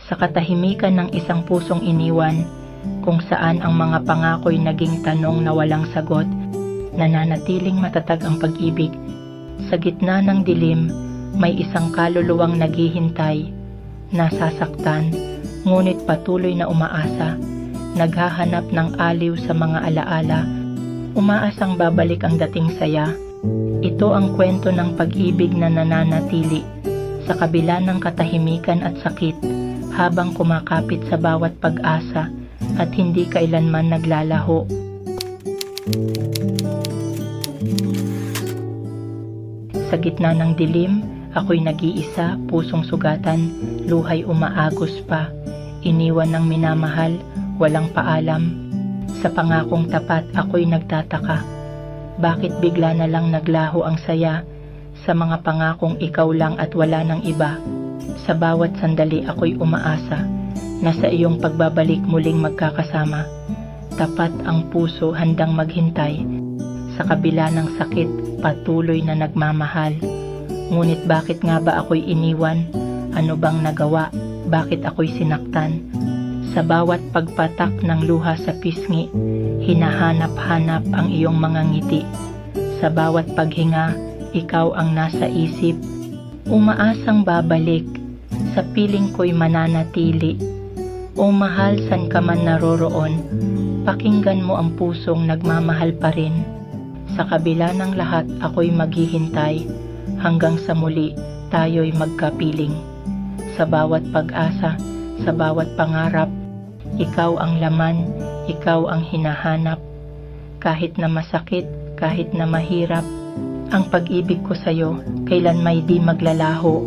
sa katahimikan ng isang pusong iniwan, kung saan ang mga pangako'y naging tanong na walang sagot, nananatiling matatag ang pag-ibig. Sa gitna ng dilim, may isang kaluluwang naghihintay, nasasaktan, ngunit patuloy na umaasa, naghahanap ng aliw sa mga alaala, umaasang babalik ang dating saya. Ito ang kwento ng pag-ibig na nananatili sa kabila ng katahimikan at sakit, habang kumakapit sa bawat pag-asa at hindi kailanman naglalaho. Sa gitna ng dilim, ako'y nag-iisa, pusong sugatan, luhay umaagos pa, iniwan ng minamahal, walang paalam. Sa pangakong tapat ako'y nagtataka, bakit bigla na lang naglaho ang saya sa mga pangakong ikaw lang at wala ng iba. Sa bawat sandali ako'y umaasa na sa iyong pagbabalik muling magkakasama. Tapat ang puso handang maghintay, sa kabila ng sakit patuloy na nagmamahal. Ngunit bakit nga ba ako'y iniwan? Ano bang nagawa? Bakit ako'y sinaktan? Sa bawat pagpatak ng luha sa pisngi, hinahanap-hanap ang iyong mga ngiti. Sa bawat paghinga, ikaw ang nasa isip, umaasang babalik, sa piling ko'y mananatili. O mahal, san ka man naroroon, pakinggan mo ang pusong nagmamahal pa rin. Sa kabila ng lahat ako'y maghihintay, hanggang sa muli tayo'y magkapiling. Sa bawat pag-asa, sa bawat pangarap, ikaw ang laman, ikaw ang hinahanap. Kahit na masakit, kahit na mahirap, ang pag-ibig ko sa'yo kailan may di maglalaho.